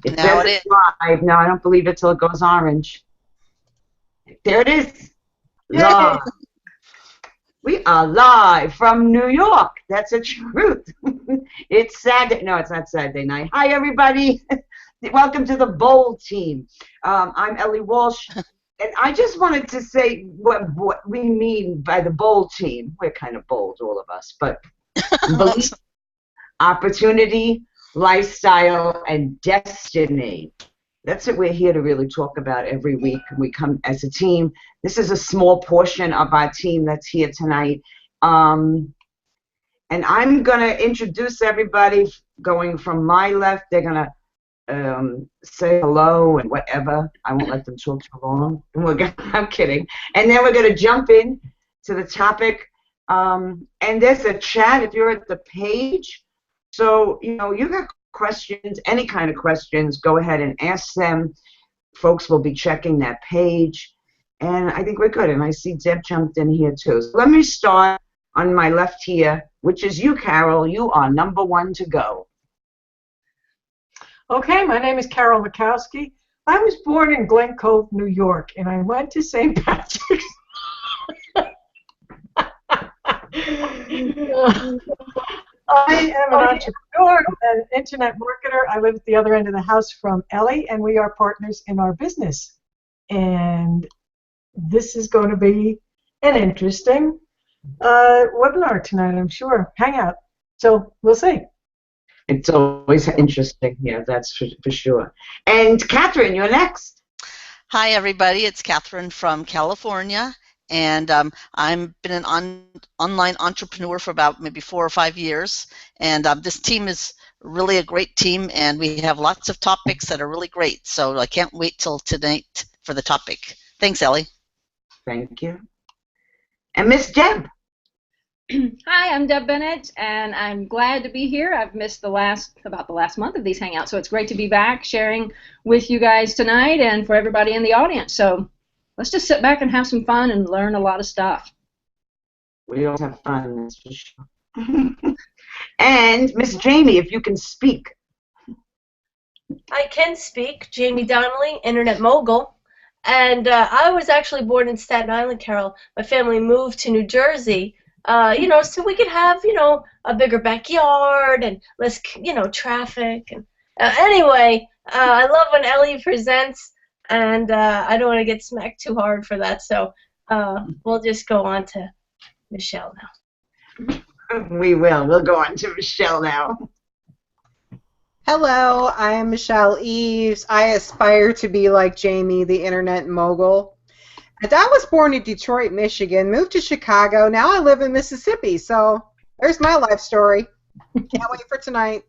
It Now says it it's is. live. No, I don't believe it till it goes orange. There it is. Yay. Live. We are live from New York. That's the truth. It's Saturday. No, it's not Saturday night. Hi, everybody. Welcome to the Bold Team. I'm Ellie Walsh. And I just wanted to say what we mean by the Bold Team. We're kind of bold, all of us. But belief, opportunity, lifestyle, and destiny. That's what we're here to really talk about every week. We come as a team. This is a small portion of our team that's here tonight. And I'm going to introduce everybody going from my left. They're going to say hello and whatever. I won't let them talk too long. I'm kidding. And then we're going to jump in to the topic. And there's a chat if you're at the page. So, you know, you got questions, any kind of questions, go ahead and ask them. Folks will be checking that page. And I think we're good. And I see Deb jumped in here too. So let me start on my left here, which is you, Carol. You are number one to go. Okay, my name is Carol Makowski. I was born in Glen Cove, New York, and I went to St. Patrick's. I am an entrepreneur, an internet marketer. I live at the other end of the house from Ellie, and we are partners in our business. And this is going to be an interesting webinar tonight, I'm sure. Hangout. So we'll see. It's always interesting. Yeah, that's for sure. And Catherine, you're next. Hi, everybody. It's Catherine from California. And I've been an online entrepreneur for about maybe 4 or 5 years. And this team is really a great team, and we have lots of topics that are really great. So I can't wait till tonight for the topic. Thanks, Ellie. Thank you. And Miss Deb. Hi, I'm Deb Bennett, and I'm glad to be here. I've missed about the last month of these Hangouts, so it's great to be back sharing with you guys tonight and for everybody in the audience. So let's just sit back and have some fun and learn a lot of stuff. We all have fun, that's for sure. And Miss Jamie, if you can speak. I can speak. Jamie Donnelly, Internet Mogul. And I was actually born in Staten Island, Carol. My family moved to New Jersey, you know, so we could have, you know, a bigger backyard and less, you know, traffic. And anyway, I love when Ellie presents, and I don't want to get smacked too hard for that, so we'll just go on to Michelle now. We will. We'll go on to Michelle now. Hello, I am Michelle Eves. I aspire to be like Jamie, the Internet Mogul. And I was born in Detroit, Michigan, moved to Chicago. Now I live in Mississippi. So there's my life story. Can't wait for tonight.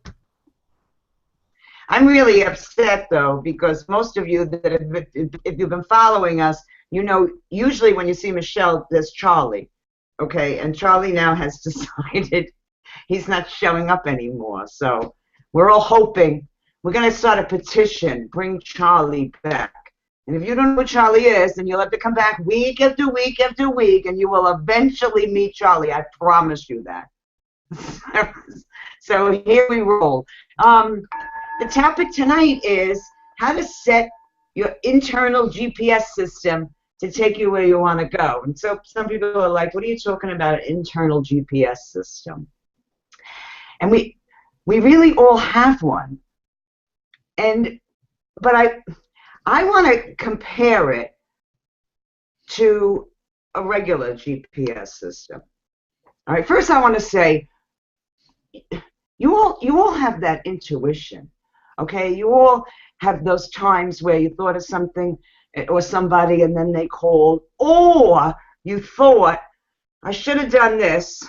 I'm really upset, though, because most of you that have, if you've been following us, you know, usually when you see Michelle, there's Charlie, okay? And Charlie now has decided he's not showing up anymore. So we're all hoping. We're going to start a petition, bring Charlie back. And if you don't know who Charlie is, then you'll have to come back week after week after week, and you will eventually meet Charlie. I promise you that. So here we roll. The topic tonight is how to set your internal GPS system to take you where you want to go. And so some people are like, what are you talking about, an internal GPS system? And we really all have one. But I want to compare it to a regular GPS system. All right, first I want to say, you all have that intuition, okay? You all have those times where you thought of something or somebody and then they called, or you thought, I should have done this.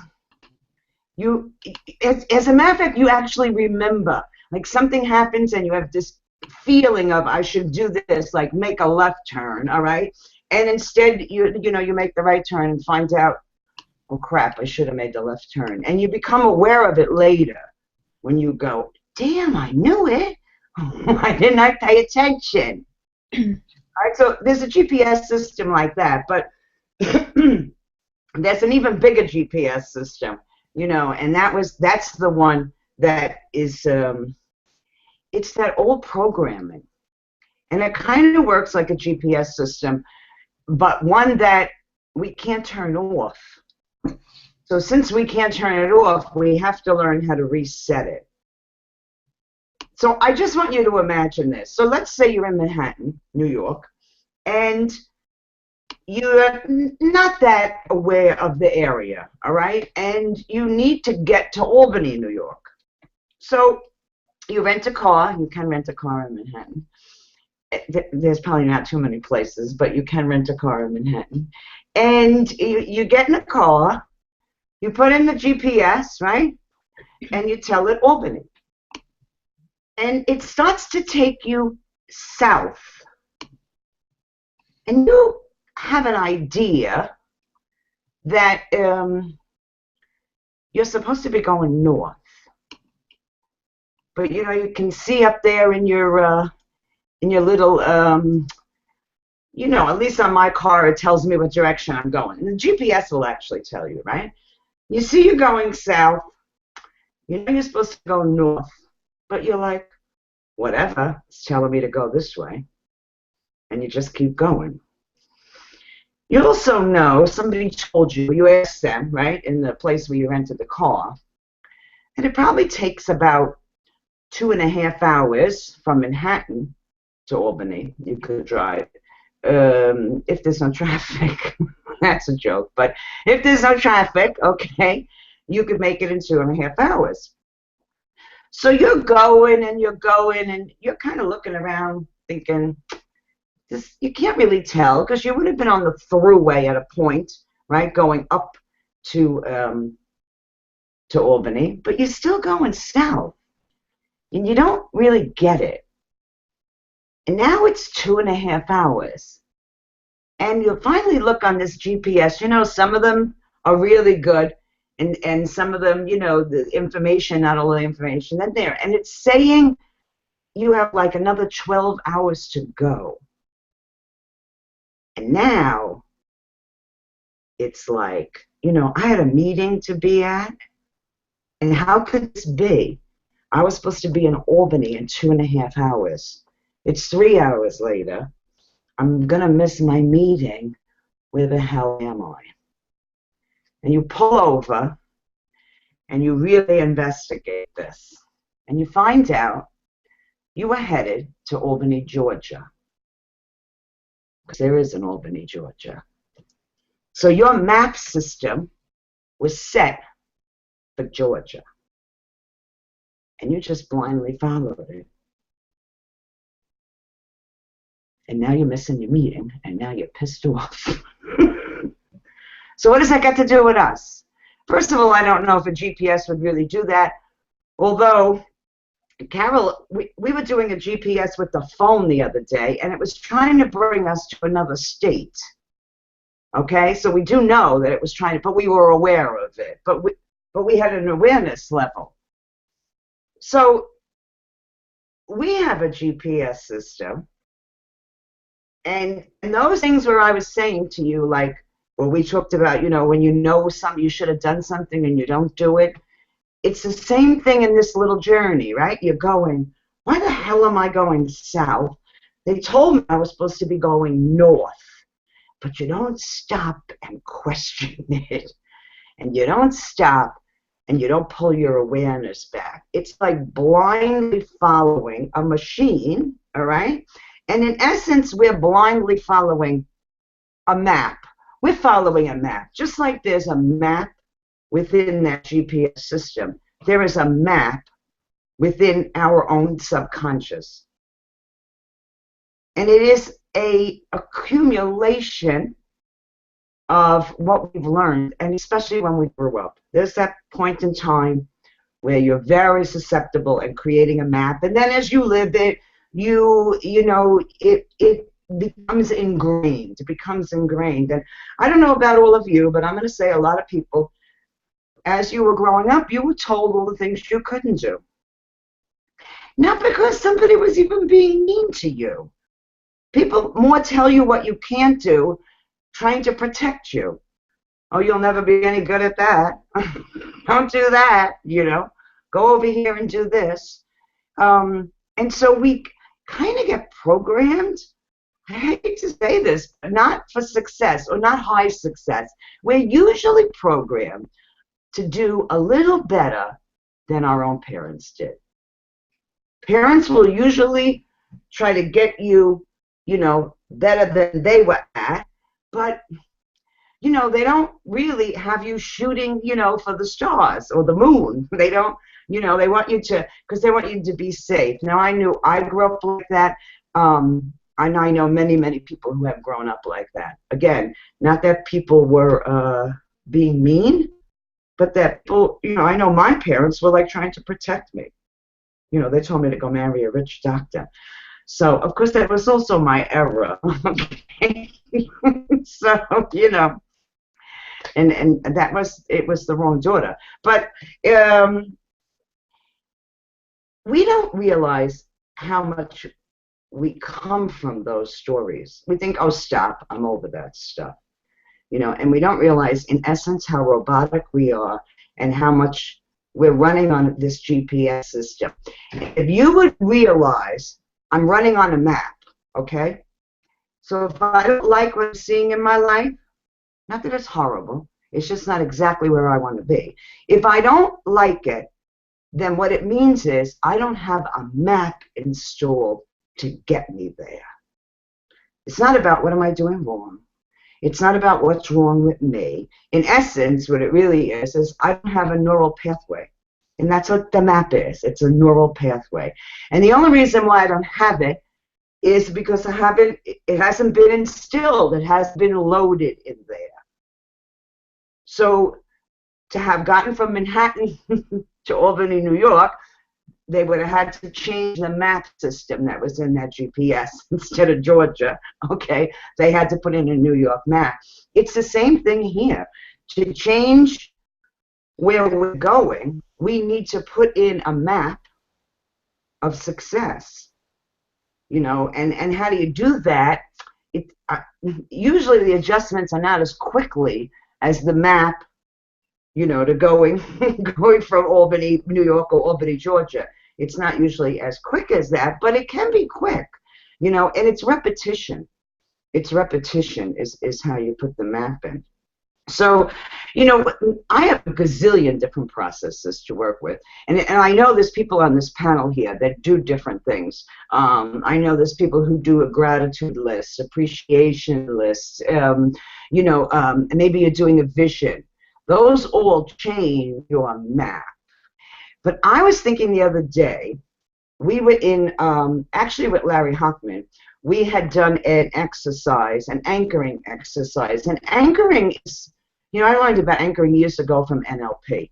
As a matter of fact, you actually remember, like something happens and you have this feeling of I should do this, like make a left turn, all right? And instead you make the right turn and find out, oh crap, I should have made the left turn. And you become aware of it later when you go, damn, I knew it. Why didn't I pay attention? All right, so there's a GPS system like that, but there's an even bigger GPS system, you know, and that's the one that is it's that old programming. And it kind of works like a GPS system, but one that we can't turn off. So since we can't turn it off, we have to learn how to reset it. So I just want you to imagine this. So let's say you're in Manhattan, New York, and you're not that aware of the area, all right? And you need to get to Albany, New York. So you rent a car. You can rent a car in Manhattan. There's probably not too many places, but you can rent a car in Manhattan. And you get in a car, you put in the GPS, right? And you tell it Albany. And it starts to take you south. And you have an idea that you're supposed to be going north. But you can see up there in your little, at least on my car, it tells me what direction I'm going. And the GPS will actually tell you, right? You see you're going south. You know you're supposed to go north. But you're like, whatever, it's telling me to go this way. And you just keep going. You also know, somebody told you, you asked them, right, in the place where you rented the car, and it probably takes about 2.5 hours from Manhattan to Albany. You could drive. If there's no traffic, that's a joke, but if there's no traffic, okay, you could make it in 2.5 hours. So you're going and you're kind of looking around thinking, you can't really tell because you would have been on the thruway at a point, right, going up to Albany, but you're still going south, and you don't really get it. And now it's 2.5 hours, and you'll finally look on this GPS. Some of them are really good, and some of them, the information, not all the information, they're there, and it's saying you have like another 12 hours to go. And now it's like, I had a meeting to be at, and how could this be? I was supposed to be in Albany in 2.5 hours. It's 3 hours later. I'm going to miss my meeting. Where the hell am I? And you pull over, and you really investigate this. And you find out you were headed to Albany, Georgia. Because there is an Albany, Georgia. So your map system was set for Georgia. And you just blindly followed it. And now you're missing your meeting, and now you're pissed off. So what does that got to do with us? First of all, I don't know if a GPS would really do that. Although, Carol, we were doing a GPS with the phone the other day, and it was trying to bring us to another state. Okay, so we do know that it was trying to, but we were aware of it. But we had an awareness level. So we have a GPS system, and those things where I was saying to you, like, well, we talked about, when you know something, you should have done something and you don't do it. It's the same thing in this little journey, right? You're going, why the hell am I going south? They told me I was supposed to be going north, but you don't stop and question it, and you don't stop and you don't pull your awareness back. It's like blindly following a machine, all right? And in essence, we're blindly following a map. We're following a map, just like there's a map within that GPS system. There is a map within our own subconscious. And it is an accumulation of what we've learned, and especially when we grew up. There's that point in time where you're very susceptible and creating a map, and then as you live it, it becomes ingrained. It becomes ingrained. And I don't know about all of you, but I'm going to say a lot of people, as you were growing up, you were told all the things you couldn't do. Not because somebody was even being mean to you. People more tell you what you can't do, trying to protect you. Oh, you'll never be any good at that. Don't do that, Go over here and do this. And so we kind of get programmed, I hate to say this, but not for success or not high success. We're usually programmed to do a little better than our own parents did. Parents will usually try to get you, better than they were at, but, they don't really have you shooting, for the stars or the moon. They don't, they want you to, because they want you to be safe. Now, I grew up like that, and I know many, many people who have grown up like that. Again, not that people were being mean, but that people, I know my parents were like trying to protect me. They told me to go marry a rich doctor. So, of course, that was also my era. Okay? So, and it was the wrong daughter. But we don't realize how much we come from those stories. We think, oh, stop, I'm over that stuff. And we don't realize, in essence, how robotic we are and how much we're running on this GPS system. If you would realize, I'm running on a map, okay? So if I don't like what I'm seeing in my life, not that it's horrible, it's just not exactly where I want to be. If I don't like it, then what it means is I don't have a map installed to get me there. It's not about what am I doing wrong. It's not about what's wrong with me. In essence, what it really is I don't have a neural pathway. And that's what the map is. It's a neural pathway. And the only reason why I don't have it is because it hasn't been instilled. It has been loaded in there. So to have gotten from Manhattan to Albany, New York, they would have had to change the map system that was in that GPS instead of Georgia, okay? They had to put in a New York map. It's the same thing here. To change where we're going, we need to put in a map of success, and how do you do that? Usually the adjustments are not as quickly as the map, to going from Albany, New York, or Albany, Georgia. It's not usually as quick as that, but it can be quick, and it's repetition. It's repetition is how you put the map in. So, I have a gazillion different processes to work with. And I know there's people on this panel here that do different things. I know there's people who do a gratitude list, appreciation list, maybe you're doing a vision. Those all change your map. But I was thinking the other day, we were in, actually with Larry Hochman, we had done an exercise, an anchoring exercise. And anchoring is, I learned about anchoring years ago from NLP.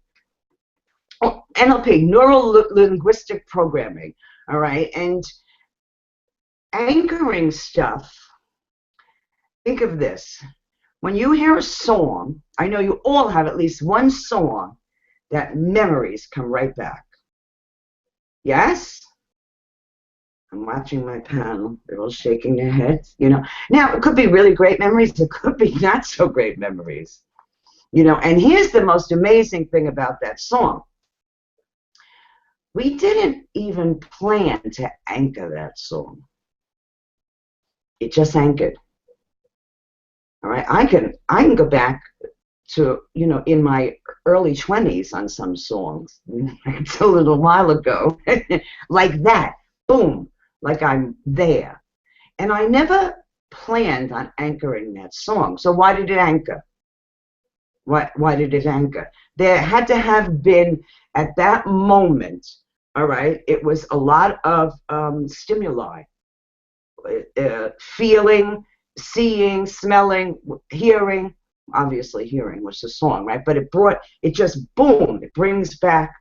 Oh, NLP, Neuro-Linguistic Programming, all right? And anchoring stuff, think of this. When you hear a song, I know you all have at least one song that memories come right back. Yes? I'm watching my panel. They're all shaking their heads, Now, it could be really great memories. It could be not so great memories. And here's the most amazing thing about that song. We didn't even plan to anchor that song. It just anchored. All right, I can go back to, in my early 20s on some songs. It's a little while ago. Like that. Boom. Like I'm there. And I never planned on anchoring that song. So why did it anchor? Why did it anchor? There had to have been, at that moment, all right, it was a lot of stimuli. Feeling, seeing, smelling, hearing. Obviously hearing was the song, right? But it just, boom, it brings back,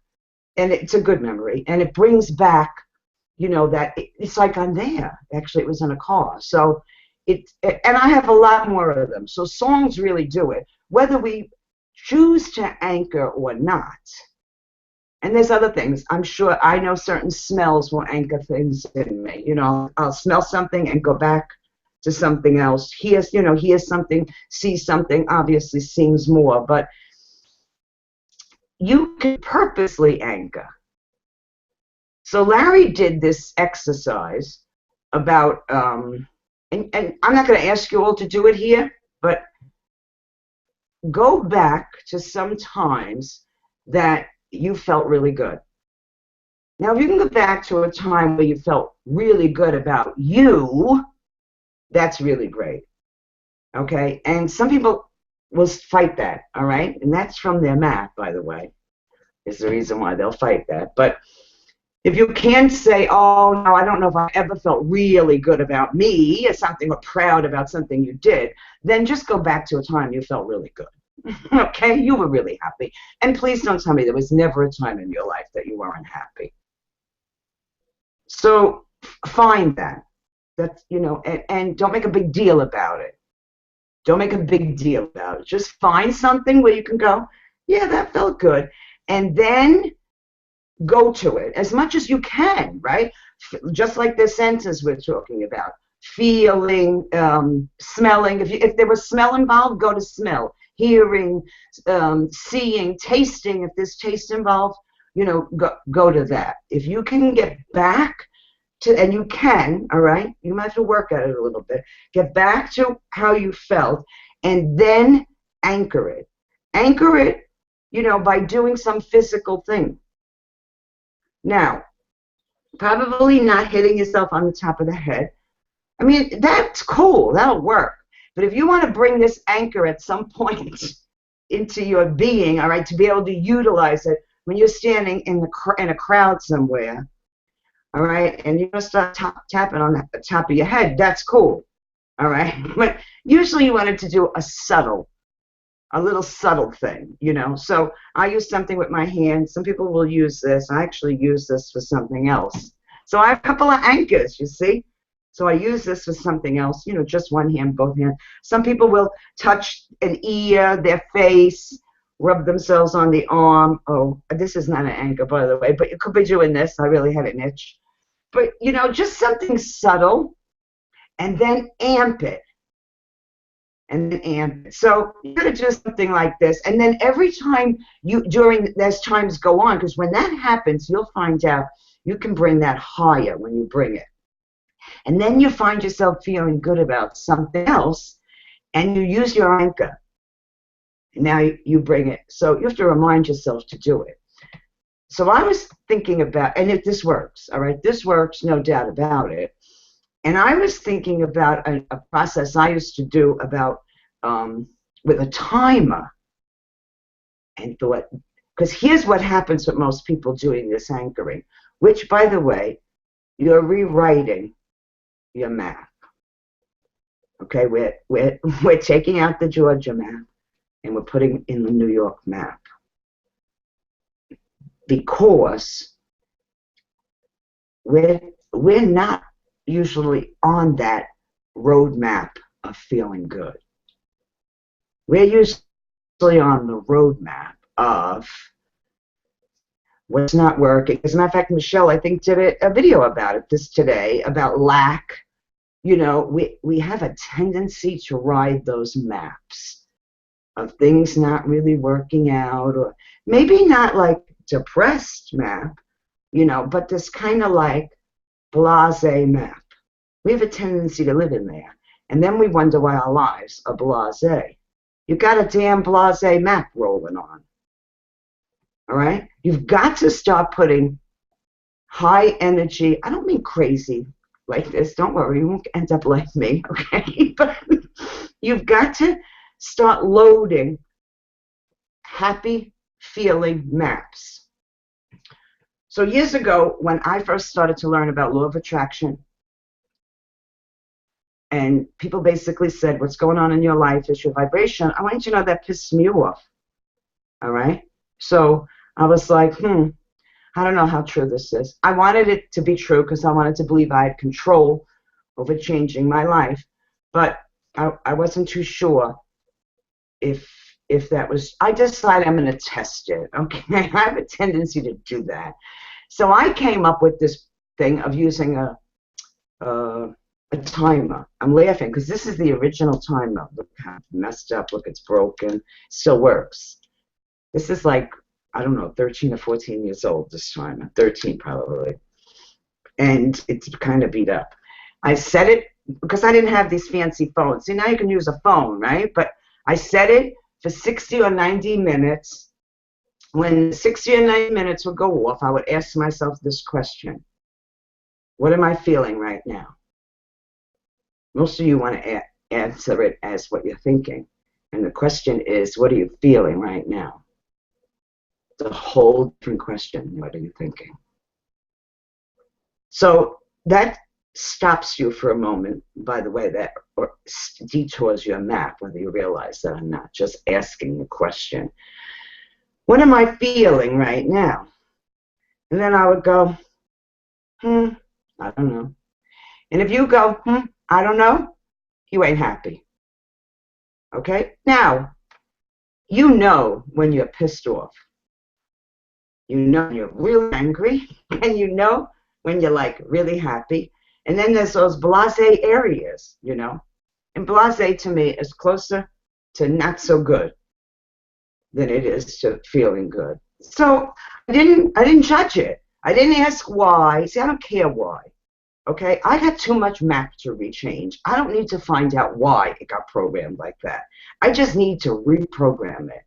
and it's a good memory, and it brings back, that it's like I'm there. Actually, it was in a car. So and I have a lot more of them. So songs really do it. Whether we choose to anchor or not. And there's other things. I'm sure I know certain smells will anchor things in me. I'll smell something and go back to something else. Hear something, see something, obviously sings more. But you can purposely anchor. So Larry did this exercise about, and I'm not going to ask you all to do it here, but go back to some times that you felt really good. Now, if you can go back to a time where you felt really good about you, that's really great. Okay? And some people will fight that, all right? And that's from their math, by the way, is the reason why they'll fight that. But if you can say, oh, no, I don't know if I ever felt really good about me or something, or proud about something you did, then just go back to a time you felt really good. Okay? You were really happy. And please don't tell me there was never a time in your life that you weren't happy. So find that. That's, you know, and don't make a big deal about it. Don't make a big deal about it. Just find something where you can go, yeah, that felt good. And then go to it as much as you can, right? Just like the senses we're talking about. Feeling, smelling. If there was smell involved, go to smell. Hearing, seeing, tasting. If there's taste involved, you know, go to that. If you can get back to, and you can, all right, you might have to work at it a little bit, get back to how you felt, and then anchor it. Anchor it, you know, by doing some physical thing. Now, probably not hitting yourself on the top of the head. I mean, that's cool, that'll work. But if you want to bring this anchor at some point into your being, all right, to be able to utilize it when you're standing in a crowd somewhere, all right, and you're going to start tapping on the top of your head, that's cool, all right? But usually you want it to do a little subtle thing, you know? So I use something with my hands. Some people will use this. I actually use this for something else. So I have a couple of anchors, you see? So I use this for something else, you know, just one hand, both hands. Some people will touch an ear, their face, rub themselves on the arm. Oh, this is not an anchor, by the way, but you could be doing this. I really had an itch. But, you know, just something subtle, and then amp it. And then amp it. So you're going to do something like this, and then every time as times go on, because when that happens, you'll find out you can bring that higher when you bring it. And then you find yourself feeling good about something else, and you use your anchor. And now you bring it. So you have to remind yourself to do it. So I was thinking about, and if this works, all right, this works, no doubt about it. And I was thinking about a process I used to do about with a timer, and thought, because here's what happens with most people doing this anchoring, which, by the way, you're rewriting your map. Okay, we're taking out the Georgia map and we're putting in the New York map, because we're not usually on that roadmap of feeling good. We're usually on the roadmap of what's not working. As a matter of fact, Michelle, I think, did a video about it today, about lack. You know, we have a tendency to ride those maps of things not really working out, or maybe not like depressed map, you know, but this kind of like blasé map. We have a tendency to live in there. And then we wonder why our lives are blasé. You got a damn blasé map rolling on. All right? You've got to start putting high energy, I don't mean crazy like this, don't worry, you won't end up like me, okay? But you've got to start loading happy feeling maps. So years ago, when I first started to learn about law of attraction, and people basically said, what's going on in your life is your vibration, I want you to know that pissed me off, all right? So I was like, I don't know how true this is. I wanted it to be true because I wanted to believe I had control over changing my life, but I wasn't too sure if that was. I decided I'm going to test it, okay? I have a tendency to do that. So I came up with this thing of using a timer. I'm laughing because this is the original timer. Look how messed up. Look, it's broken. Still works. This is like, I don't know, 13 or 14 years old this time. 13 probably. and it's kind of beat up. I set it because I didn't have these fancy phones. See, now you can use a phone, right? But I set it for 60 or 90 minutes. When 60 or 90 minutes would go off, I would ask myself this question. What am I feeling right now? Most of you want to answer it as what you're thinking. And the question is, what are you feeling right now? It's a whole different question. What are you thinking? So that stops you for a moment, by the way, that or detours your map, whether you realize that or not, just asking the question. What am I feeling right now? And then I would go, I don't know. And if you go, I don't know, you ain't happy. Okay? Now, you know when you're pissed off. You know when you're really angry, and you know when you're like really happy. And then there's those blasé areas, you know. And blasé to me is closer to not so good than it is to feeling good. So I didn't judge it. I didn't ask why. See, I don't care why. Okay? I got too much map to rechange. I don't need to find out why it got programmed like that. I just need to reprogram it.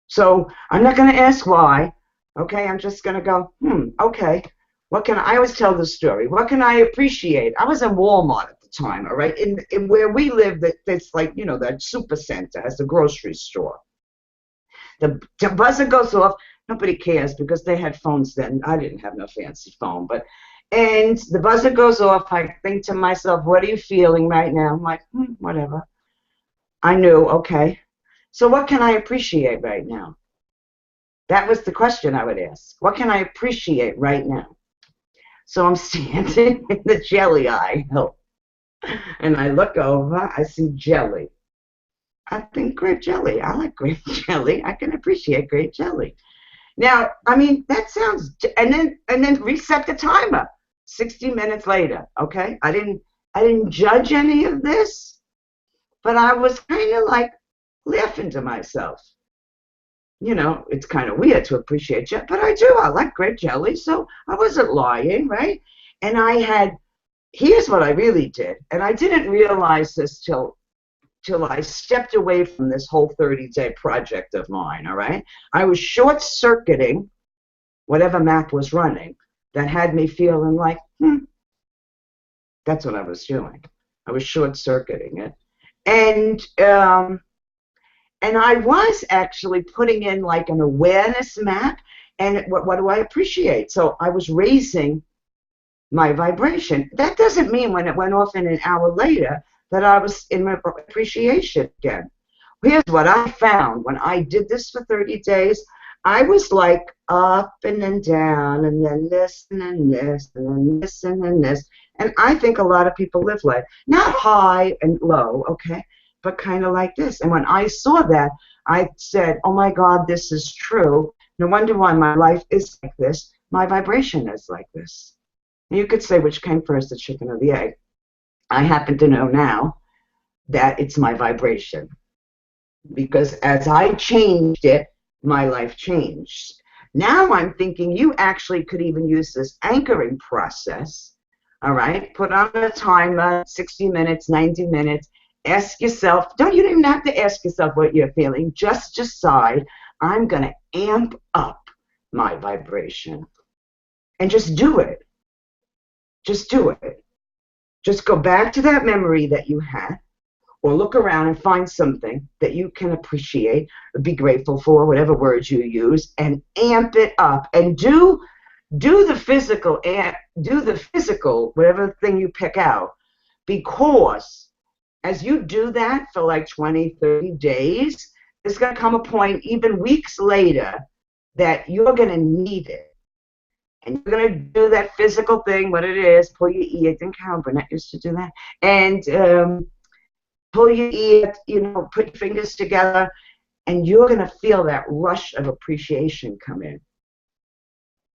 So I'm not going to ask why. Okay? I'm just going to go, okay. What can I always tell the story? What can I appreciate? I was in Walmart at the time, all right? In where we live, that's like, you know, that super center has a grocery store. The buzzer goes off. Nobody cares because they had phones then. I didn't have no fancy phone. And the buzzer goes off. I think to myself, what are you feeling right now? I'm like, whatever. I knew, okay. So what can I appreciate right now? That was the question I would ask. What can I appreciate right now? So I'm standing in the jelly aisle, and I look over, I see jelly. I think grape jelly. I like grape jelly. I can appreciate grape jelly. Now, I mean, that sounds, and then reset the timer. 60 minutes later, okay? I didn't judge any of this, but I was kind of like laughing to myself. You know, it's kind of weird to appreciate jelly, but I do. I like grape jelly, so I wasn't lying, right? And here's what I really did, and I didn't realize this till I stepped away from this whole 30-day project of mine, all right? I was short-circuiting whatever map was running that had me feeling like, that's what I was doing. I was short-circuiting it. And I was actually putting in like an awareness map, and what do I appreciate? So I was raising my vibration. That doesn't mean when it went off in an hour later that I was in my appreciation again. Here's what I found when I did this for 30 days. I was like up and then down and then this and then this and then this and then this. And I think a lot of people live like, not high and low, okay, but kind of like this. And when I saw that, I said, oh my God, this is true. No wonder why my life is like this. My vibration is like this. And you could say which came first, the chicken or the egg. I happen to know now that it's my vibration. Because as I changed it, my life changed. Now I'm thinking you actually could even use this anchoring process, all right? Put on a timer, 60 minutes, 90 minutes. Ask yourself, you don't even have to ask yourself what you're feeling. Just decide, I'm going to amp up my vibration. And just do it. Just do it. Just go back to that memory that you had, or look around and find something that you can appreciate, be grateful for, whatever words you use, and amp it up. And do the physical, whatever thing you pick out, because as you do that for like 20, 30 days, there's going to come a point, even weeks later, that you're going to need it. And you're going to do that physical thing, what it is, pull your ear. I think Carol Burnett used to do that. And pull your ear, you know, put your fingers together, and you're going to feel that rush of appreciation come in.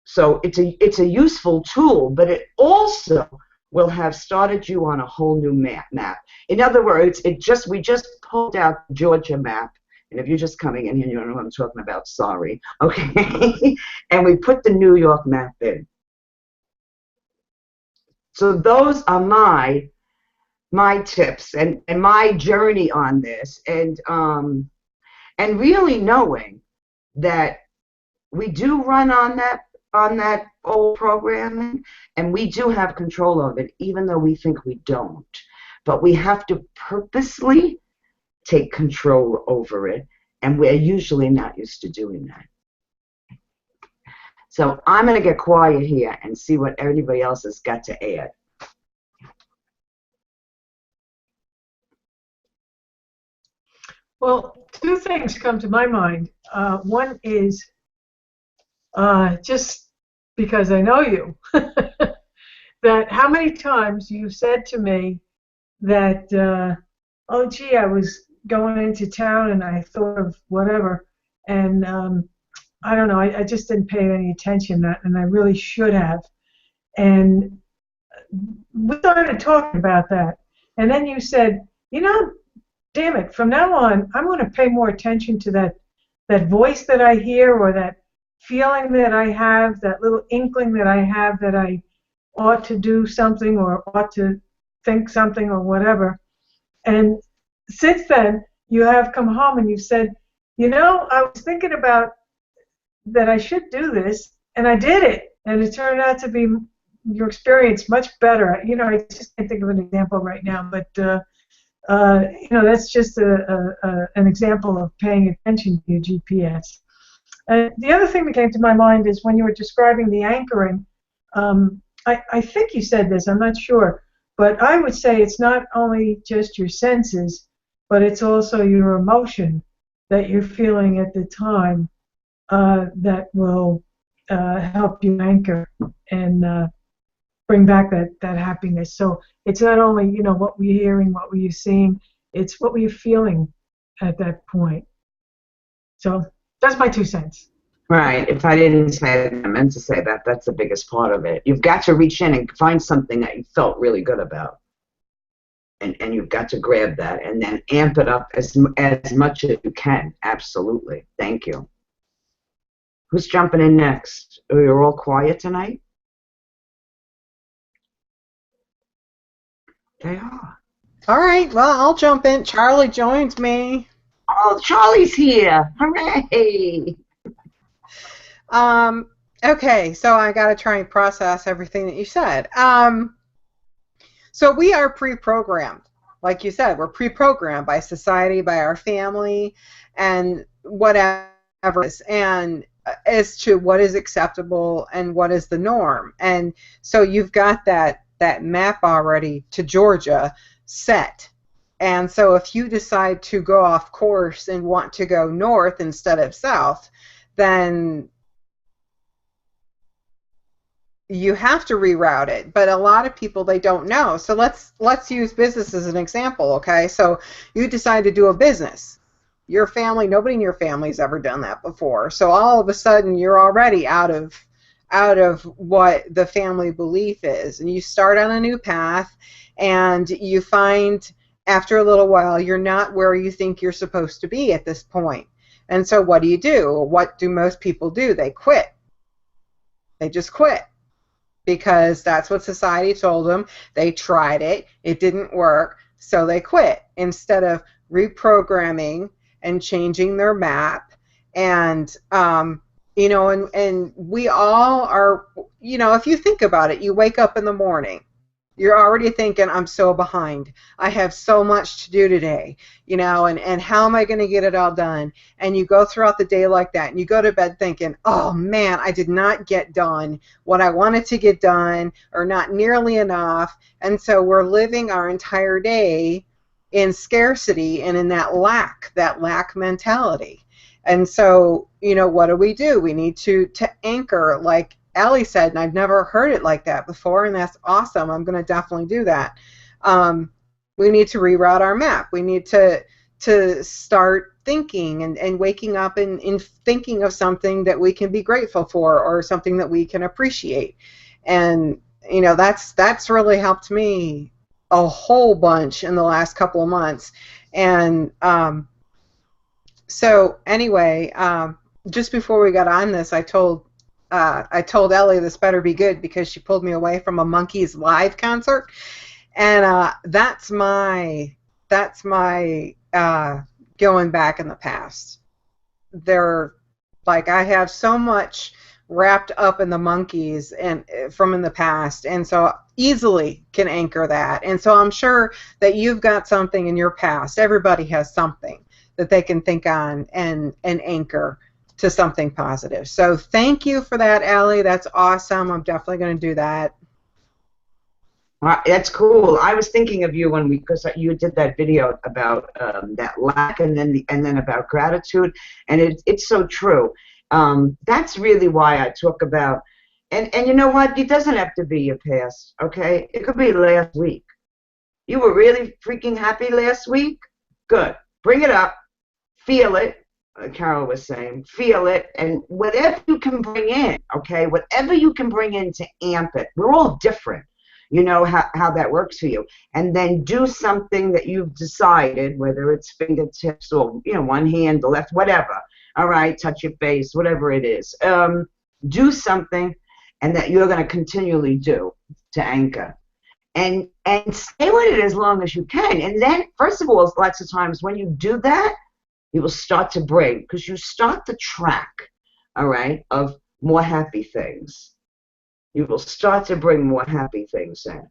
So it's a useful tool, but it also will have started you on a whole new map. In other words, we just pulled out the Georgia map, and if you're just coming in here, you don't know what I'm talking about, sorry, okay? And we put the New York map in. So those are my tips and my journey on this, and really knowing that we do run on that old programming, and we do have control of it, even though we think we don't. But we have to purposely take control over it, and we're usually not used to doing that. So I'm going to get quiet here and see what everybody else has got to add. Well, two things come to my mind. One is just because I know you, that how many times you've said to me that, oh, gee, I was going into town and I thought of whatever, and I don't know, I just didn't pay any attention to that, and I really should have. And we started talking about that, and then you said, you know, damn it, from now on, I'm going to pay more attention to that voice that I hear, or that feeling that I have, that little inkling that I have that I ought to do something or ought to think something or whatever. And since then, you have come home and you've said, you know, I was thinking about that I should do this, and I did it, and it turned out to be your experience much better. You know, I just can't think of an example right now, but you know, that's just an example of paying attention to your GPS. The other thing that came to my mind is when you were describing the anchoring, I think you said this, I'm not sure, but I would say it's not only just your senses, but it's also your emotion that you're feeling at the time that will help you anchor and bring back that happiness. So it's not only, you know, what were you hearing, what were you seeing, it's what were you feeling at that point. So that's my 2 cents. Right. If I didn't say it, I meant to say that. That's the biggest part of it. You've got to reach in and find something that you felt really good about. And you've got to grab that and then amp it up as much as you can. Absolutely. Thank you. Who's jumping in next? Oh, you're all quiet tonight? They are. All right, well, I'll jump in. Charlie joins me. Oh, Charlie's here. Hooray! Okay, so I got to try and process everything that you said. So we are pre-programmed. Like you said, we're pre-programmed by society, by our family, and whatever, and as to what is acceptable and what is the norm. And so you've got that map already to Georgia set. And so if you decide to go off course and want to go north instead of south, then you have to reroute it. But a lot of people, they don't know. So let's use business as an example, okay? So you decide to do a business. Your family, nobody in your family's ever done that before. So all of a sudden you're already out of what the family belief is, and you start on a new path, and you find after a little while you're not where you think you're supposed to be at this point. And so what do? What do most people do? They quit. They just quit because that's what society told them. They tried it. It didn't work, so they quit instead of reprogramming and changing their map. And you know, and we all are, you know, if you think about it, you wake up in the morning, you're already thinking, I'm so behind. I have so much to do today, you know, and how am I going to get it all done? And you go throughout the day like that, and you go to bed thinking, oh, man, I did not get done what I wanted to get done, or not nearly enough. And so we're living our entire day in scarcity and in that lack mentality. And so, you know, what do? We need to anchor, like Allie said, and I've never heard it like that before, and that's awesome. I'm going to definitely do that. We need to reroute our map. We need to start thinking and waking up and thinking of something that we can be grateful for, or something that we can appreciate. And, you know, that's really helped me a whole bunch in the last couple of months. And so anyway, just before we got on this, I told I told Ellie this better be good because she pulled me away from a Monkees live concert, and that's my going back in the past. They're like, I have so much wrapped up in the Monkees and from in the past, and so easily can anchor that. And so I'm sure that you've got something in your past. Everybody has something that they can think on and anchor to something positive. So thank you for that, Allie. That's awesome. I'm definitely going to do that. That's cool. I was thinking of you because you did that video about that lack and then about gratitude, and it's so true. That's really why I talk about, and you know what? It doesn't have to be your past, okay? It could be last week. You were really freaking happy last week? Good. Bring it up. Feel it. Carol was saying, feel it, and whatever you can bring in, okay? Whatever you can bring in to amp it. We're all different. You know how that works for you. And then do something that you've decided, whether it's fingertips or, one hand, the left, whatever. All right, touch your face, whatever it is. Do something and that you're going to continually do to anchor. And stay with it as long as you can. And then, first of all, lots of times when you do that, you will start to bring, because you start the track, all right, of more happy things. You will start to bring more happy things in.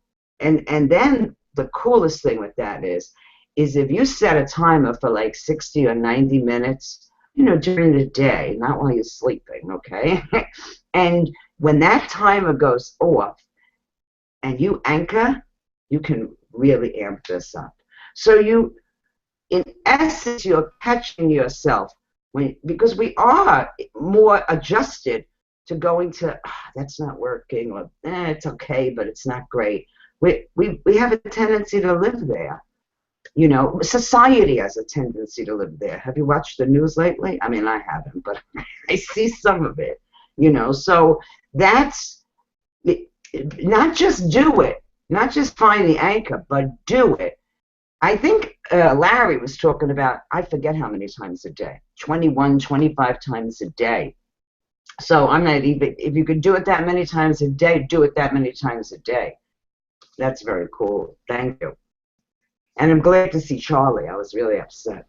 And then the coolest thing with that is if you set a timer for like 60 or 90 minutes, during the day, not while you're sleeping, okay? And when that timer goes off and you anchor, you can really amp this up. So in essence, you're catching yourself because we are more adjusted to going to, that's not working, or it's okay, but it's not great. We have a tendency to live there. Society has a tendency to live there. Have you watched the news lately? I mean, I haven't, but I see some of it. So that's not just do it, not just find the anchor, but do it. I think Larry was talking about, I forget how many times a day, 21, 25 times a day. So I'm not even, if you could do it that many times a day, do it that many times a day. That's very cool. Thank you. And I'm glad to see Charlie. I was really upset.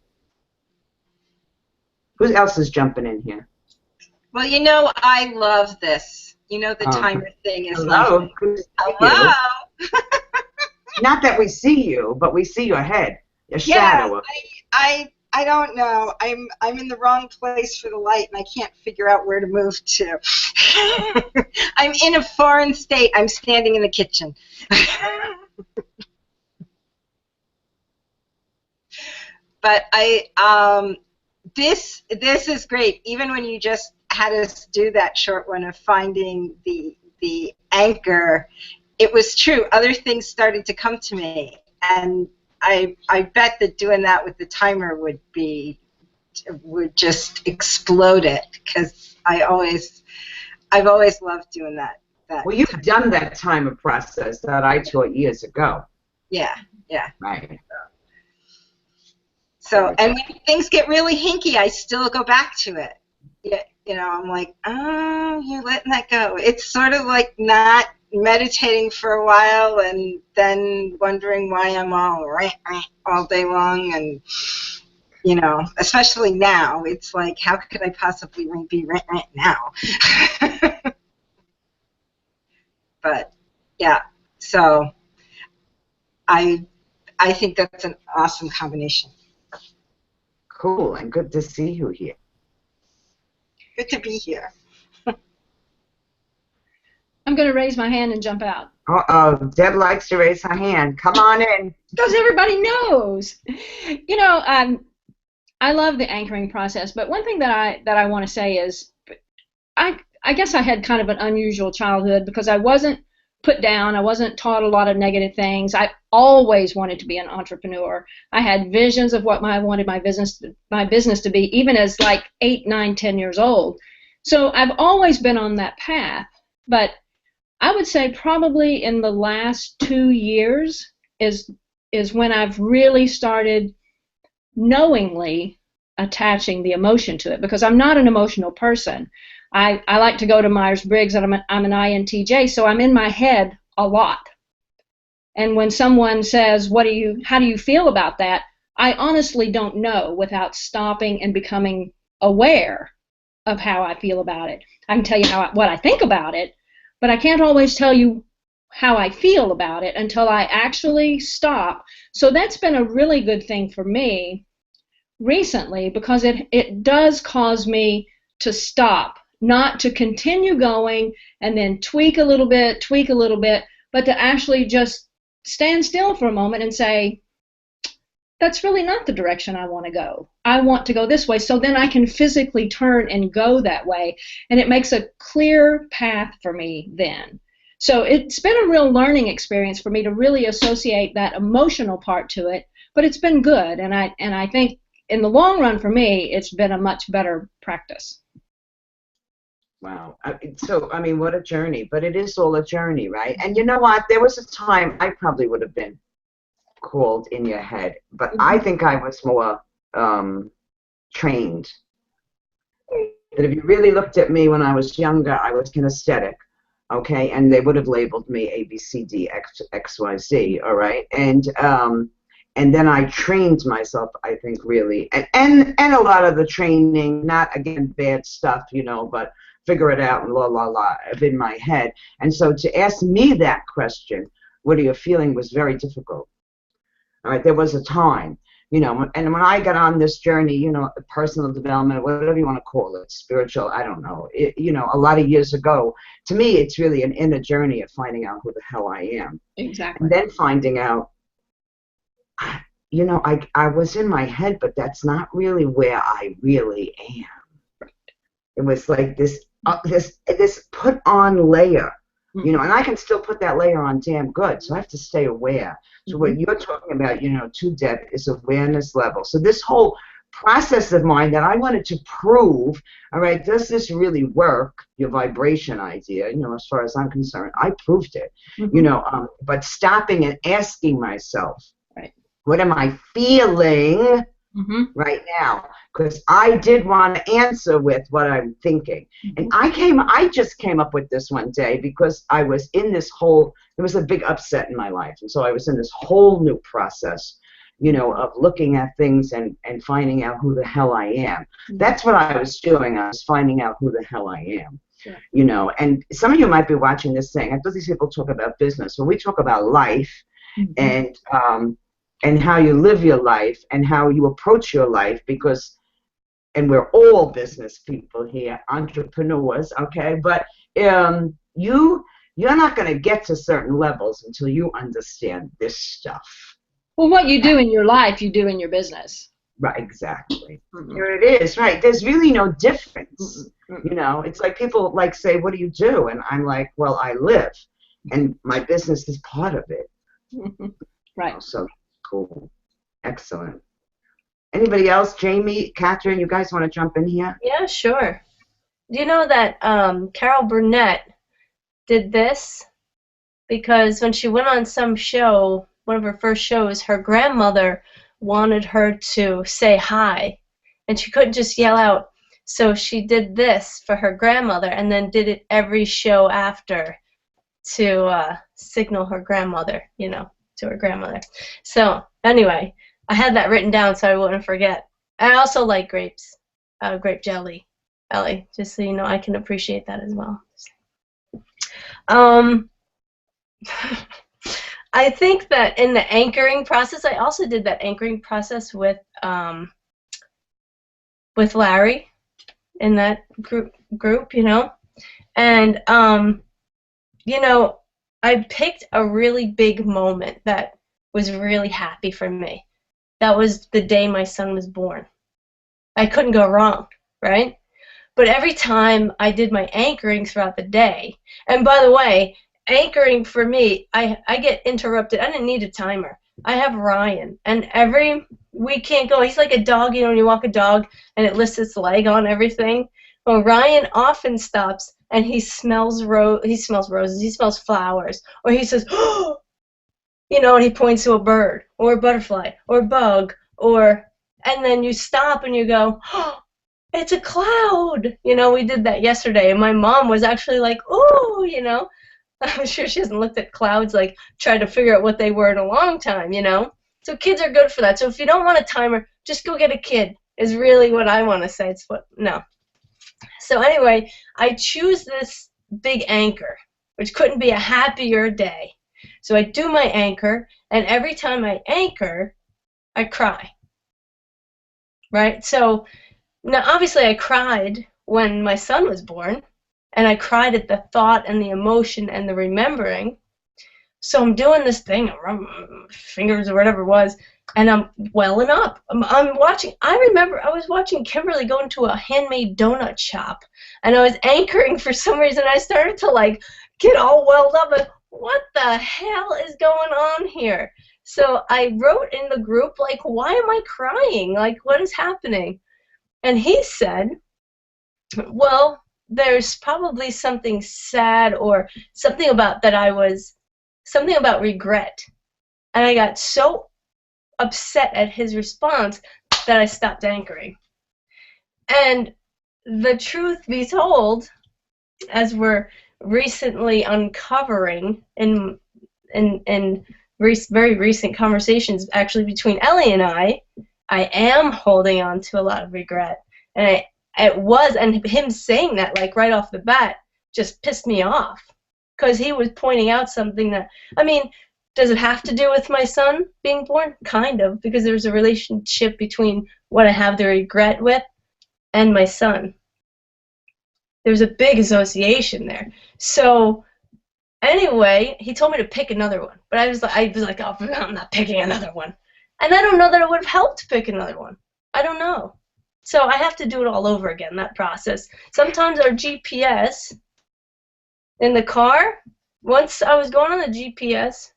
Who else is jumping in here? Well, I love this. The timer thing is hello. Like, hello. Not that we see you, but we see your head, your shadow. I don't know. I'm in the wrong place for the light, and I can't figure out where to move to. I'm in a foreign state. I'm standing in the kitchen. But this is great. Even when you just had us do that short one of finding the anchor, it was true. Other things started to come to me, and I bet that doing that with the timer would just explode it, because I've always loved doing that. Well, you've done that timer process that I taught years ago. Yeah. Right. So, and when things get really hinky, I still go back to it. Yeah, I'm like, oh, you're letting that go. It's sort of like not meditating for a while and then wondering why I'm all day long, and especially now, it's like, how could I possibly be now? But yeah, so I think that's an awesome combination. Cool, and good to see you here. Good to be here. I'm going to raise my hand and jump out. Uh-oh, Deb likes to raise her hand. Come on in. Because everybody knows. I love the anchoring process, but one thing that I want to say is I guess I had kind of an unusual childhood because I wasn't put down. I wasn't taught a lot of negative things. I always wanted to be an entrepreneur. I had visions of what I wanted my business to be, even as like 8, 9, 10 years old. So I've always been on that path. But I would say probably in the last 2 years is when I've really started knowingly attaching the emotion to it, because I'm not an emotional person. I like to go to Myers-Briggs, and I'm an INTJ, so I'm in my head a lot. And when someone says, how do you feel about that? I honestly don't know without stopping and becoming aware of how I feel about it. I can tell you what I think about it, but I can't always tell you how I feel about it until I actually stop. So that's been a really good thing for me recently, because it does cause me to stop, not to continue going and then tweak a little bit, but to actually just stand still for a moment and say, that's really not the direction I want to go. I want to go this way. So then I can physically turn and go that way. And it makes a clear path for me then. So it's been a real learning experience for me to really associate that emotional part to it. But it's been good. And I think in the long run for me, it's been a much better practice. Wow. So, I mean, what a journey. But it is all a journey, right? And you know what? There was a time I probably would have been called in your head, but I think I was more trained. That if you really looked at me when I was younger, I was kinesthetic, okay, and they would have labeled me A, B, C, D, X, Y, Z, all right, and then I trained myself, I think, really, and a lot of the training, not again bad stuff, you know, but figure it out and in my head, and so to ask me that question, what are you feeling, was very difficult. All right, there was a time, you know, and when I got on this journey, you know, personal development, whatever you want to call it, spiritual, I don't know, you know, a lot of years ago, to me, it's really an inner journey of finding out who the hell I am. Exactly. And then finding out, you know, I was in my head, but that's not really where I really am. It was like this put on layer. You know, and I can still put that layer on damn good, so I have to stay aware. So what you're talking about, you know, to Deb, is awareness level. So this whole process of mine that I wanted to prove, all right, does this really work, your vibration idea, you know, as far as I'm concerned, I proved it, you know, but stopping and asking myself, right, what am I feeling right now? Because I did want to answer with what I'm thinking. And I just came up with this one day because I was in this whole, there was a big upset in my life. And so I was in this whole new process, you know, of looking at things and finding out who the hell I am. That's what I was doing. I was finding out who the hell I am. Yeah. You know, and some of you might be watching this saying, I thought these people talk about business. When we talk about life and how you live your life and how you approach your life, because, and we're all business people here, entrepreneurs, okay, but you're not going to get to certain levels until you understand this stuff. Well, what you do in your life, you do in your business. Right, exactly. Here it is, right. There's really no difference. You know, it's like people like say, what do you do? And I'm like, well, I live. And my business is part of it. Right. You know, so cool. Excellent. Anybody else? Jamie, Catherine, you guys want to jump in here? Yeah, sure. Do you know that Carol Burnett did this? Because when she went on some show, one of her first shows, her grandmother wanted her to say hi, and she couldn't just yell out. So she did this for her grandmother, and then did it every show after to signal her grandmother, you know, to her grandmother. So anyway, I had that written down so I wouldn't forget. I also like grapes, grape jelly, Ellie, just so you know, I can appreciate that as well. I think that in the anchoring process, I also did that anchoring process with Larry in that group, you know, and you know, I picked a really big moment that was really happy for me. That was the day my son was born. I couldn't go wrong, right? But every time I did my anchoring throughout the day, and by the way, anchoring for me, I get interrupted. I didn't need a timer. I have Ryan, and we can't go. He's like a dog, you know, when you walk a dog and it lifts its leg on everything. Well, Ryan often stops and he smells roses, he smells flowers, or he says, oh, you know, and he points to a bird or a butterfly or a bug, and then you stop and you go, oh, it's a cloud. You know, we did that yesterday, and my mom was actually like, "Ooh," you know. I'm sure she hasn't looked at clouds, like, tried to figure out what they were in a long time, you know. So kids are good for that. So if you don't want a timer, just go get a kid, is really what I want to say. It's what, no. So anyway, I choose this big anchor, which couldn't be a happier day. So I do my anchor, and every time I anchor, I cry. Right? So now, obviously, I cried when my son was born, and I cried at the thought and the emotion and the remembering. So I'm doing this thing, fingers or whatever it was, and I'm welling up. I'm watching. I remember I was watching Kimberly go into a handmade donut shop, and I was anchoring for some reason. I started to like get all welled up. And what the hell is going on here? So I wrote in the group, like, why am I crying? Like, what is happening? And he said, well, there's probably something sad or something about something about regret. And I got so upset at his response that I stopped anchoring. And the truth be told, as we're recently uncovering in very recent conversations actually between Ellie and I am holding on to a lot of regret. And him saying that, like, right off the bat just pissed me off, because he was pointing out something that, I mean, does it have to do with my son being born? Kind of, because there's a relationship between what I have the regret with and my son. There's a big association there. So anyway, he told me to pick another one, but I was like, oh, I'm not picking another one. And I don't know that it would have helped to pick another one. I don't know. So I have to do it all over again, that process. Sometimes our GPS in the car, once I was going on the GPS,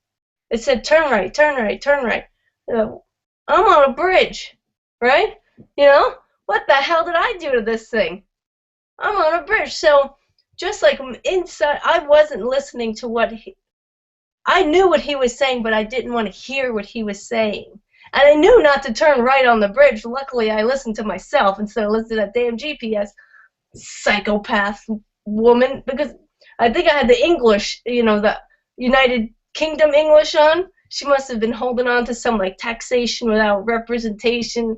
it said turn right, turn right, turn right. I'm on a bridge, right? You know, what the hell did I do to this thing? I'm on a bridge. So just like inside, I wasn't listening to I knew what he was saying, but I didn't want to hear what he was saying. And I knew not to turn right on the bridge. Luckily, I listened to myself instead of listening to that damn GPS psychopath woman, because I think I had the English, you know, the United Kingdom English on. She must have been holding on to some, like, taxation without representation,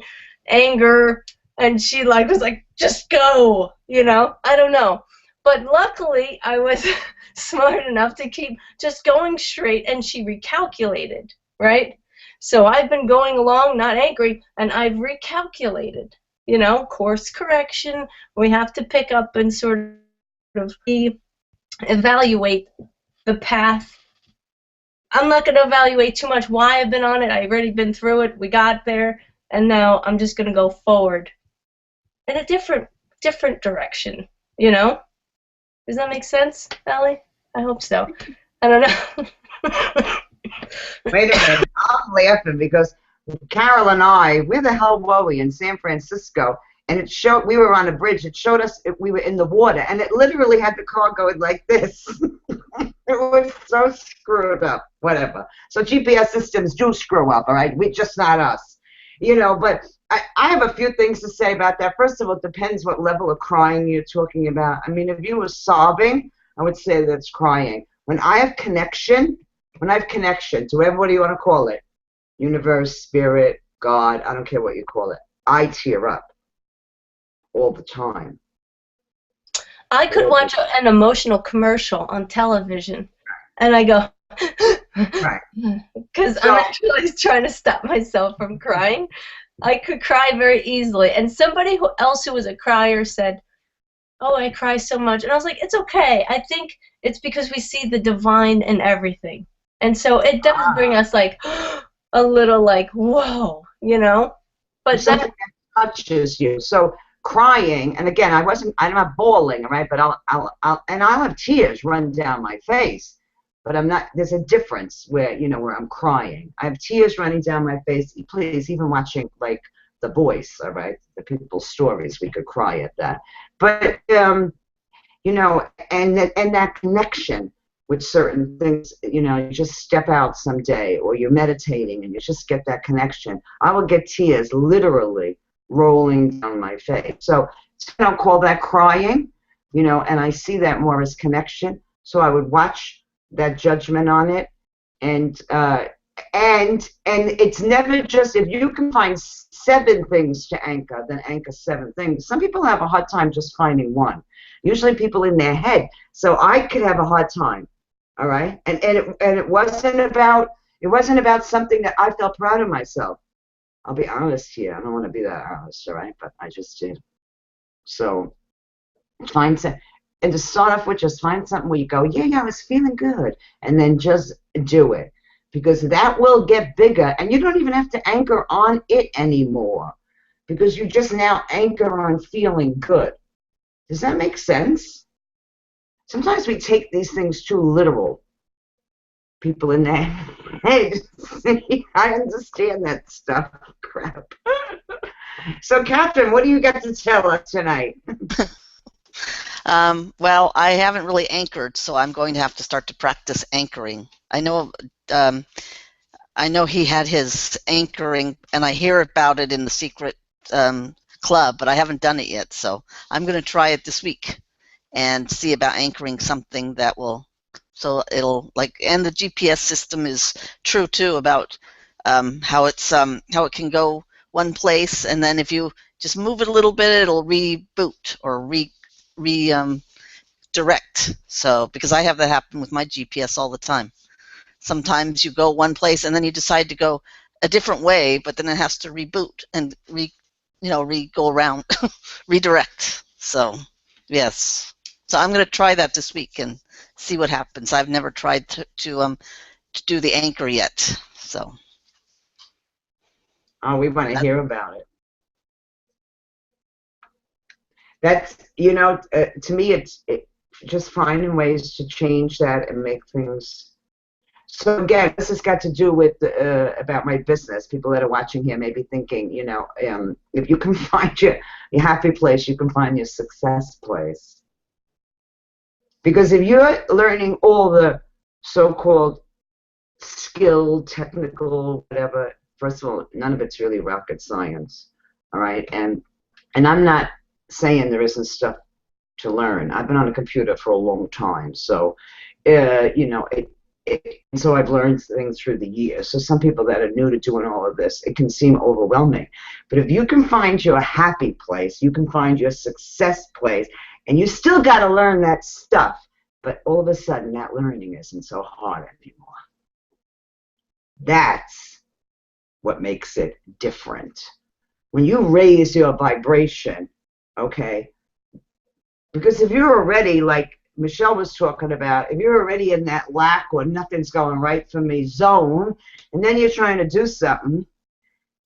anger, and she, like, was like, just go, you know? I don't know. But luckily, I was smart enough to keep just going straight, and she recalculated, right? So I've been going along, not angry, and I've recalculated, you know, course correction. We have to pick up and sort of evaluate the path. I'm not going to evaluate too much why I've been on it. I've already been through it. We got there, and now I'm just going to go forward in a different direction, you know? Does that make sense, Ellie? I hope so. I don't know. Wait a minute. I'm laughing because Carol and I, where the hell were we? In San Francisco. And it showed, we were on a bridge. It showed us we were in the water. And it literally had the car going like this. It was so screwed up. Whatever. So GPS systems do screw up, all right? Just not us. You know, but I have a few things to say about that. First of all, it depends what level of crying you're talking about. I mean, if you were sobbing, I would say that's crying. When I have connection to whatever you want to call it, universe, spirit, God, I don't care what you call it, I tear up all the time. I could watch an emotional commercial on television, and I go, right, because I'm actually trying to stop myself from crying. I could cry very easily, and somebody else who was a crier said, oh, I cry so much, and I was like, it's okay. I think it's because we see the divine in everything. And so it does bring us, like, a little, like, whoa, you know? But something that touches you. So crying, and again, I'm not bawling, right? But I'll have tears run down my face. But I'm not. There's a difference where I'm crying. I have tears running down my face. Please, even watching like The Voice, all right, the people's stories, we could cry at that. But and that connection with certain things, you just step out someday, or you're meditating and you just get that connection. I will get tears literally rolling down my face. So I don't call that crying, you know, and I see that more as connection. So I would watch that judgment on it, and it's never just, if you can find 7 things to anchor, then anchor 7 things. Some people have a hard time just finding one. Usually people in their head. So I could have a hard time. All right, and it wasn't about something that I felt proud of myself. I'll be honest here. I don't want to be that honest, all right? But I just did. So find some, and to start off with, just find something where you go, yeah, I was feeling good, and then just do it, because that will get bigger, and you don't even have to anchor on it anymore, because you just now anchor on feeling good. Does that make sense? Sometimes we take these things too literal. People in their head. I understand that stuff. Crap. So, Catherine, what do you got to tell us tonight? Well, I haven't really anchored, so I'm going to have to start to practice anchoring. I know he had his anchoring, and I hear about it in the secret club, but I haven't done it yet, so I'm going to try it this week and see about anchoring something that will, so it'll, like, and the GPS system is true too about how it can go one place, and then if you just move it a little bit, it'll reboot or redirect. So, because I have that happen with my GPS all the time. Sometimes you go one place and then you decide to go a different way, but then it has to reboot and go around, redirect. So, yes. So I'm going to try that this week and see what happens. I've never tried to do the anchor yet. So. Oh, we want to hear about it. That's, to me, it's just finding ways to change that and make things. So again, this has got to do with about my business. People that are watching here may be thinking, if you can find your happy place, you can find your success place. Because if you're learning all the so-called skilled, technical, whatever, first of all, none of it's really rocket science, all right? And I'm not saying there isn't stuff to learn. I've been on a computer for a long time, so so I've learned things through the years. So some people that are new to doing all of this, it can seem overwhelming. But if you can find your happy place, you can find your success place, and you still got to learn that stuff, but all of a sudden that learning isn't so hard anymore. That's what makes it different. When you raise your vibration, okay, because if you're already, like Michelle was talking about, if you're already in that lack or nothing's going right for me zone, and then you're trying to do something,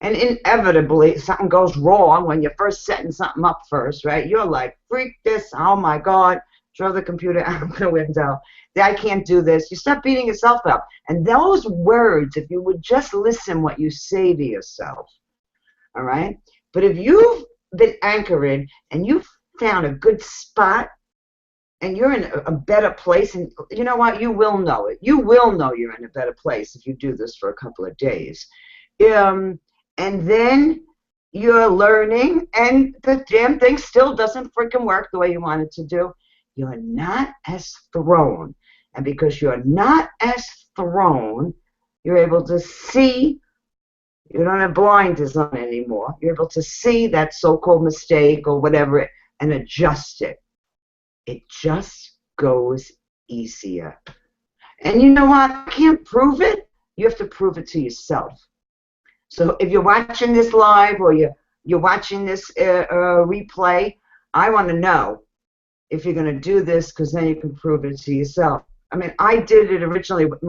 and inevitably something goes wrong when you're first setting something up first, right? You're like, freak this, oh my God, throw the computer out the window. I can't do this. You start beating yourself up. And those words, if you would just listen what you say to yourself, all right? But if you've been anchored and you've found a good spot and you're in a better place, and you know what? You will know it. You will know you're in a better place if you do this for a couple of days. And then you're learning, and the damn thing still doesn't freaking work the way you want it to do. You're not as thrown. And because you're not as thrown, you're able to see. You don't have blinders on anymore. You're able to see that so-called mistake or whatever and adjust it. It just goes easier. And you know what? I can't prove it. You have to prove it to yourself. So if you're watching this live or you're watching this replay, I want to know if you're going to do this, because then you can prove it to yourself. I mean, I did it originally with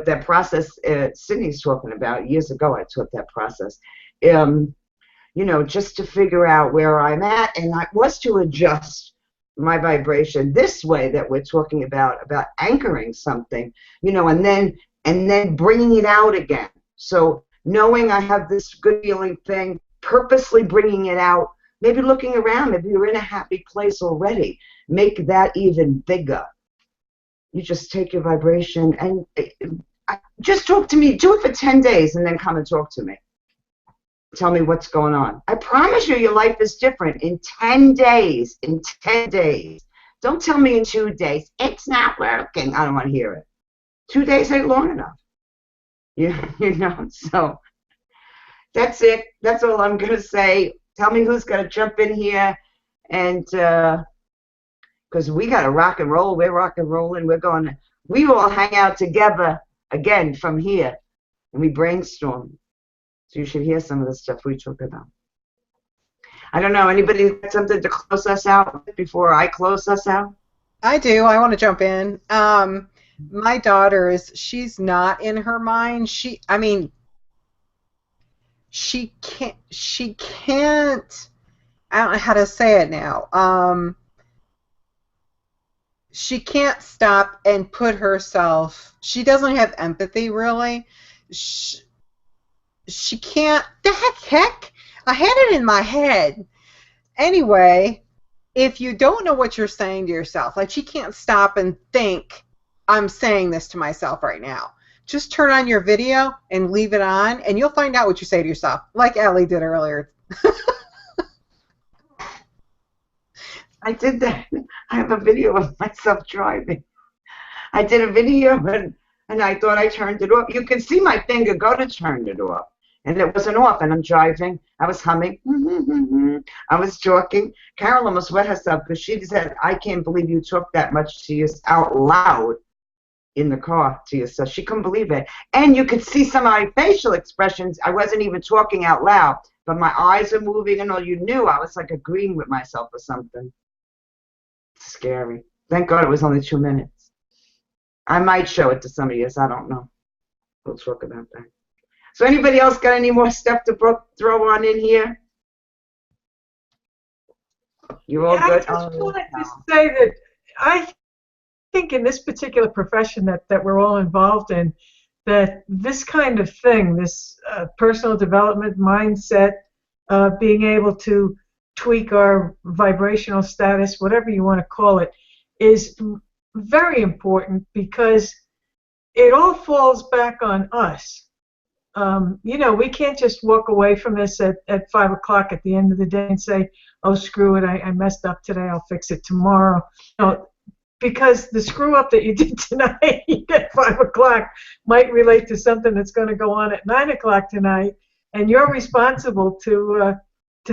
that process Sydney's talking about. Years ago, I took that process, just to figure out where I'm at, and I was to adjust my vibration this way that we're talking about anchoring something, and then bringing it out again. So knowing I have this good feeling thing, purposely bringing it out, maybe looking around, maybe you're in a happy place already. Make that even bigger. You just take your vibration and just talk to me. Do it for 10 days and then come and talk to me. Tell me what's going on. I promise you your life is different in 10 days. In 10 days. Don't tell me in 2 days. It's not working. I don't want to hear it. 2 days ain't long enough. You know, so that's it. That's all I'm going to say. Tell me who's going to jump in here. And because we got to rock and roll. We're rock and rolling. We all hang out together again from here. And we brainstorm. So you should hear some of the stuff we talk about. I don't know. Anybody got something to close us out before I close us out? I do. I want to jump in. My daughter she's not in her mind. She can't, I don't know how to say it now. She can't stop and put herself, she doesn't have empathy really. She can't, the heck, I had it in my head. Anyway, if you don't know what you're saying to yourself, like she can't stop and think, I'm saying this to myself right now. Just turn on your video and leave it on, and you'll find out what you say to yourself, like Ellie did earlier. I did that. I have a video of myself driving. I did a video, and I thought I turned it off. You can see my finger go to turn it off. And it wasn't off, and I'm driving. I was humming. I was talking. Carol almost wet herself because she said, I can't believe you talk that much to yourself out loud in the car to yourself. She couldn't believe it. And you could see some of my facial expressions. I wasn't even talking out loud, but my eyes are moving and all. You knew I was like agreeing with myself or something. Scary. Thank God it was only 2 minutes. I might show it to some of you. I don't know. We'll talk about that. So anybody else got any more stuff to throw on in here? You all good? I just wanted to say that I think in this particular profession that we're all involved in, that this kind of thing, this personal development mindset, being able to tweak our vibrational status, whatever you want to call it, is very important because it all falls back on us. You know, we can't just walk away from this at 5 o'clock at the end of the day and say, oh, screw it, I messed up today, I'll fix it tomorrow. You know, because the screw up that you did tonight at 5 o'clock might relate to something that's going to go on at 9 o'clock tonight, and you're responsible to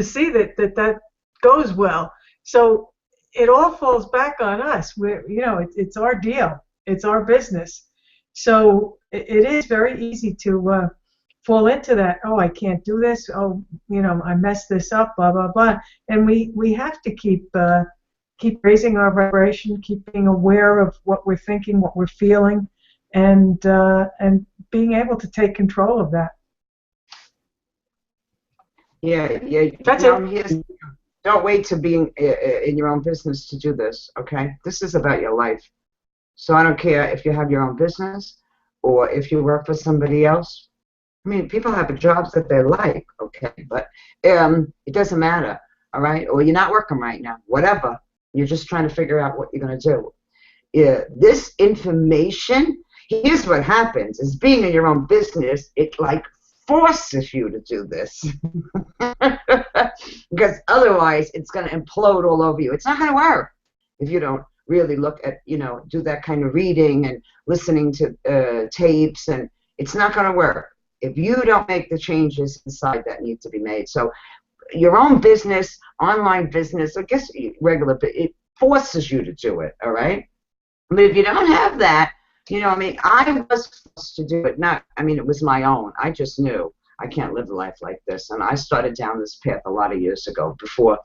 see that goes well. So it all falls back on us. You know, it's our deal. It's our business. So it is very easy to fall into that. Oh, I can't do this. Oh, you know, I messed this up. Blah blah blah. And we have to keep raising our vibration, keep being aware of what we're thinking, what we're feeling, and being able to take control of that. Yeah. That's it. Don't wait to be in your own business to do this, okay? This is about your life. So I don't care if you have your own business or if you work for somebody else. I mean, people have jobs that they like, okay? But it doesn't matter, all right? Or you're not working right now, whatever. You're just trying to figure out what you're going to do. This information, here's what happens, is being in your own business, it like forces you to do this. Because otherwise it's going to implode all over you. It's not going to work if you don't really look at, you know, do that kind of reading and listening to tapes, and it's not going to work if you don't make the changes inside that need to be made. So your own business, online business, I guess regular, but it forces you to do it, all right? But if you don't have that, you know, I mean, I was forced to do it. It was my own. I just knew I can't live a life like this. And I started down this path a lot of years ago before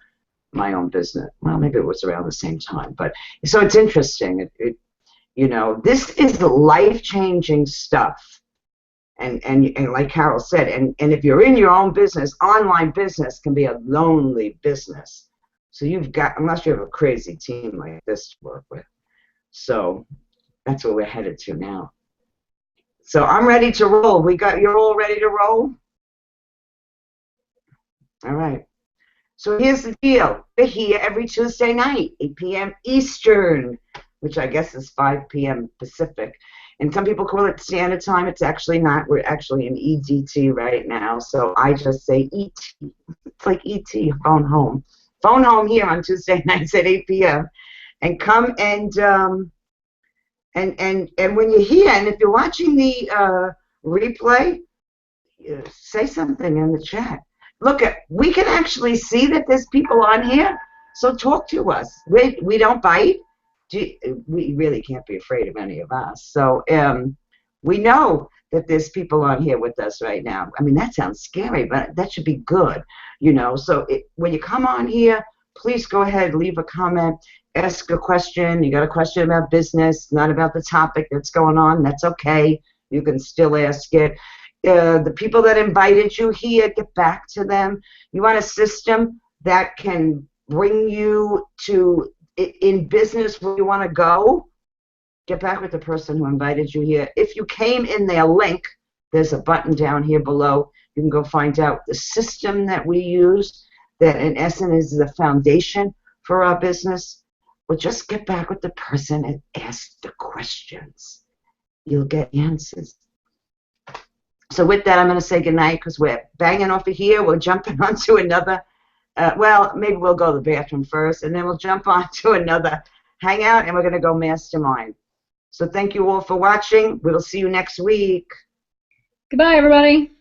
my own business. Well, maybe it was around the same time. But so it's interesting. You know, this is life-changing stuff. And like Carol said, and if you're in your own business, online business can be a lonely business. So you've got, unless you have a crazy team like this to work with. So that's where we're headed to now. So I'm ready to roll. You're all ready to roll? All right. So here's the deal. We're here every Tuesday night, 8 p.m. Eastern, which I guess is 5 p.m. Pacific. And some people call it standard time. It's actually not. We're actually in EDT right now. So I just say ET. It's like ET, phone home. Phone home here on Tuesday nights at 8 p.m. And come and when you're here, and if you're watching the replay, say something in the chat. Look, we can actually see that there's people on here, so talk to us. We don't bite. We really can't be afraid of any of us. So we know that there's people on here with us right now. I mean, that sounds scary, but that should be good, you know. So when you come on here, please go ahead, leave a comment, ask a question. You got a question about business, not about the topic that's going on, that's okay. You can still ask it. The people that invited you here, get back to them. You want a system that can bring you to in business where you want to go, get back with the person who invited you here. If you came in their link, there's a button down here below. You can go find out the system that we use, that in essence is the foundation for our business. Well, just get back with the person and ask the questions. You'll get answers. So with that, I'm going to say goodnight because we're banging off of here. We're jumping onto another. Well, maybe we'll go to the bathroom first, and then we'll jump on to another hangout, and we're going to go mastermind. So thank you all for watching. We will see you next week. Goodbye, everybody.